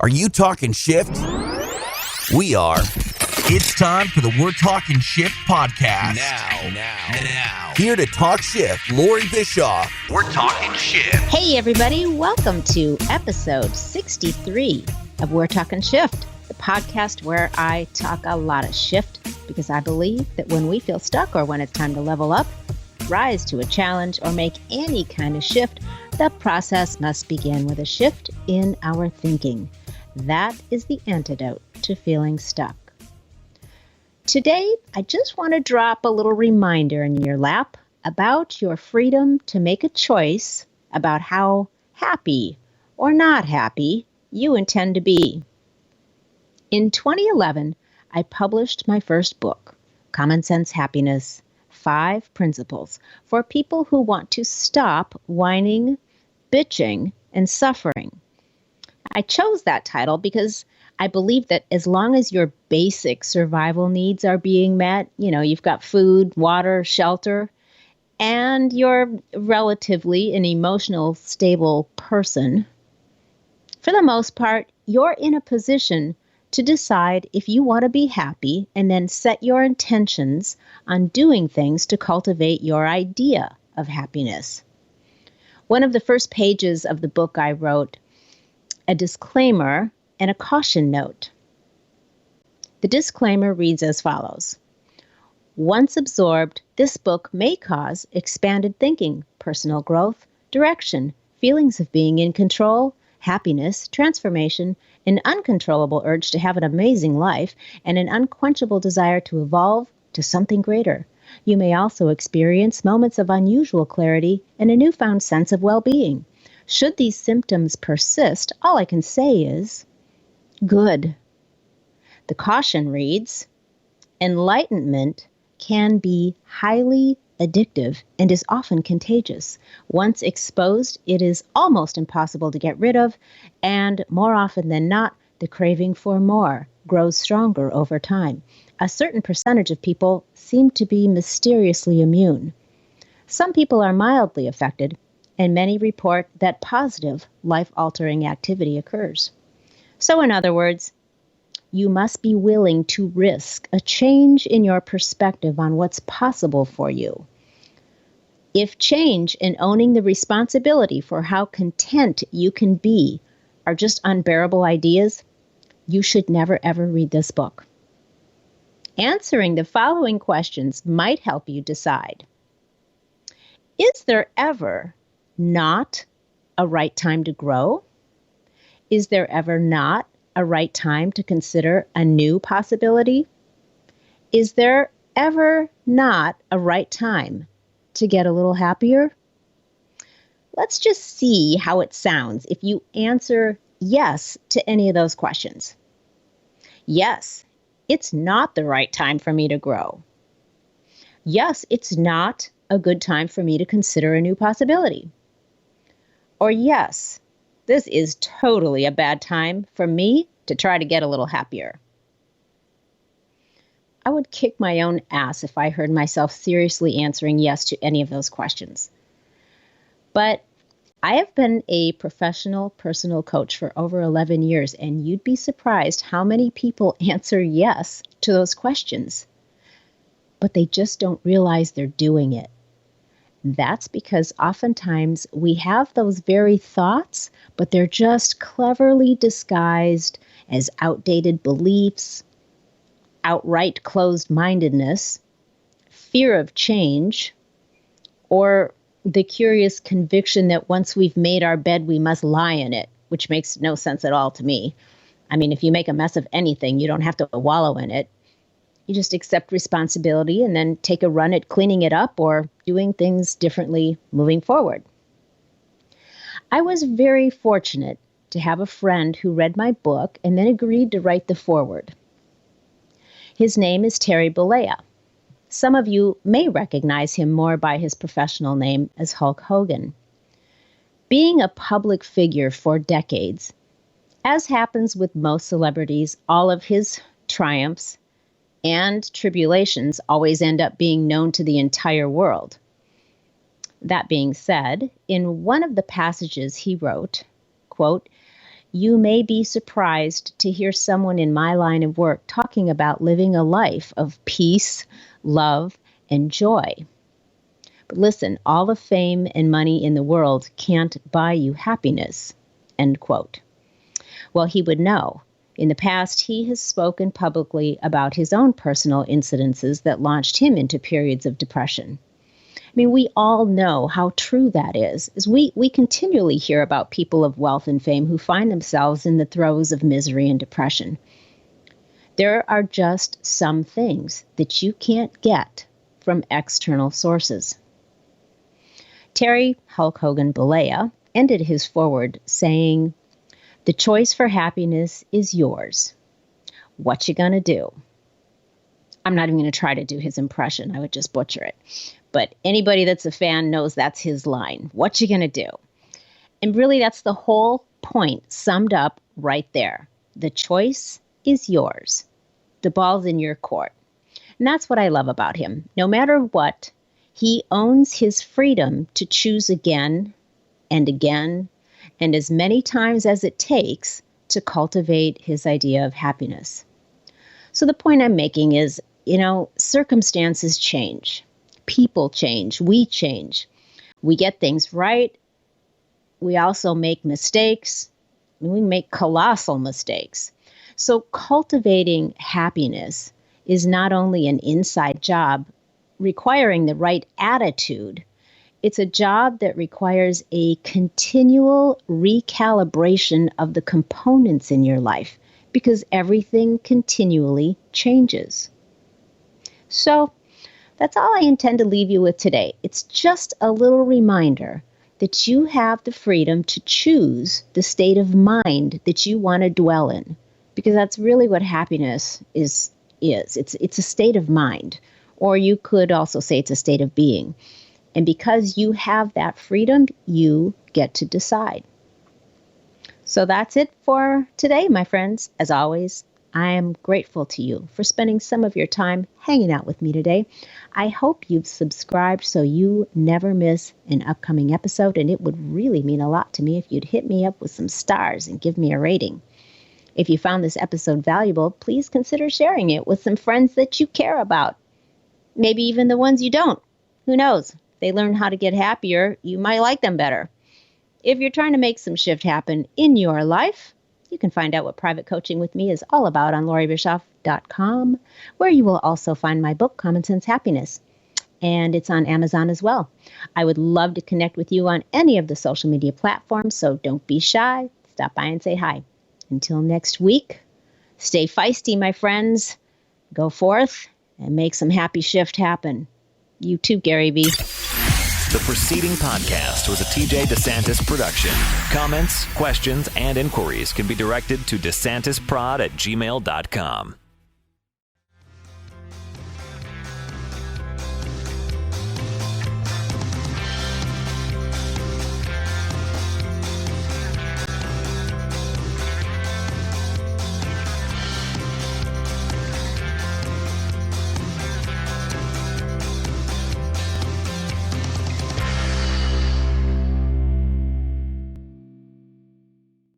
Are you talking shift? We are. It's time for the We're Talking Shift podcast. Now. Here to talk shift, Loree Bischoff. We're Talking Shift. Hey, everybody. Welcome to episode 63 of We're Talking Shift, the podcast where I talk a lot of shift because I believe that when we feel stuck or when it's time to level up, rise to a challenge, or make any kind of shift, the process must begin with a shift in our thinking. That is the antidote to feeling stuck. Today, I just want to drop a little reminder in your lap about your freedom to make a choice about how happy or not happy you intend to be. In 2011, I published my first book, Common Sense Happiness: 5 Principles for People Who Want to Stop Whining, Bitching, and Suffering. I chose that title because I believe that as long as your basic survival needs are being met, you've got food, water, shelter, and you're relatively an emotional, stable person, for the most part, you're in a position to decide if you want to be happy and then set your intentions on doing things to cultivate your idea of happiness. One of the first pages of the book I wrote a disclaimer and a caution note. The disclaimer reads as follows. Once absorbed, this book may cause expanded thinking, personal growth, direction, feelings of being in control, happiness, transformation, an uncontrollable urge to have an amazing life, and an unquenchable desire to evolve to something greater. You may also experience moments of unusual clarity and a newfound sense of well-being. Should these symptoms persist, all I can say is, good. The caution reads, enlightenment can be highly addictive and is often contagious. Once exposed, it is almost impossible to get rid of, and more often than not, the craving for more grows stronger over time. A certain percentage of people seem to be mysteriously immune. Some people are mildly affected, and many report that positive, life-altering activity occurs. So in other words, you must be willing to risk a change in your perspective on what's possible for you. If change and owning the responsibility for how content you can be are just unbearable ideas, you should never ever read this book. Answering the following questions might help you decide. Is there ever not a right time to grow? Is there ever not a right time to consider a new possibility? Is there ever not a right time to get a little happier? Let's just see how it sounds if you answer yes to any of those questions. Yes, it's not the right time for me to grow. Yes, it's not a good time for me to consider a new possibility. Or yes, this is totally a bad time for me to try to get a little happier. I would kick my own ass if I heard myself seriously answering yes to any of those questions. But I have been a professional personal coach for over 11 years, and you'd be surprised how many people answer yes to those questions. But they just don't realize they're doing it. That's because oftentimes we have those very thoughts, but they're just cleverly disguised as outdated beliefs, outright closed-mindedness, fear of change, or the curious conviction that once we've made our bed, we must lie in it, which makes no sense at all to me. I mean, if you make a mess of anything, you don't have to wallow in it. You just accept responsibility and then take a run at cleaning it up or doing things differently moving forward. I was very fortunate to have a friend who read my book and then agreed to write the foreword. His name is Terry Bollea. Some of you may recognize him more by his professional name as Hulk Hogan. Being a public figure for decades, as happens with most celebrities, all of his triumphs and tribulations always end up being known to the entire world. That being said, in one of the passages he wrote, quote, you may be surprised to hear someone in my line of work talking about living a life of peace, love, and joy. But listen, all the fame and money in the world can't buy you happiness, end quote. Well, he would know. In the past, he has spoken publicly about his own personal incidences that launched him into periods of depression. I mean, we all know how true that is. As we continually hear about people of wealth and fame who find themselves in the throes of misery and depression. There are just some things that you can't get from external sources. Terry Hulk Hogan Balea ended his foreword saying, "The choice for happiness is yours. What you gonna do?" I'm not even going to try to do his impression. I would just butcher it. But anybody that's a fan knows that's his line. What you going to do? And really, that's the whole point summed up right there. The choice is yours. The ball's in your court. And that's what I love about him. No matter what, he owns his freedom to choose again and again and as many times as it takes to cultivate his idea of happiness. So the point I'm making is, circumstances change. People change. We change. We get things right. We also make mistakes. We make colossal mistakes. So cultivating happiness is not only an inside job requiring the right attitude, it's a job that requires a continual recalibration of the components in your life because everything continually changes. So that's all I intend to leave you with today. It's just a little reminder that you have the freedom to choose the state of mind that you want to dwell in, because that's really what happiness is. It's a state of mind, or you could also say it's a state of being. And because you have that freedom, you get to decide. So that's it for today, my friends. As always, I am grateful to you for spending some of your time hanging out with me today. I hope you've subscribed so you never miss an upcoming episode, and it would really mean a lot to me if you'd hit me up with some stars and give me a rating. If you found this episode valuable, please consider sharing it with some friends that you care about. Maybe even the ones you don't. Who knows? If they learn how to get happier, you might like them better. If you're trying to make some shift happen in your life, you can find out what private coaching with me is all about on LoreeBischoff.com, where you will also find my book, Common Sense Happiness. And it's on Amazon as well. I would love to connect with you on any of the social media platforms, so don't be shy. Stop by and say hi. Until next week, stay feisty, my friends. Go forth and make some happy shift happen. You too, Gary V. The preceding podcast was a TJ DeSantis production. Comments, questions, and inquiries can be directed to DeSantisProd@gmail.com.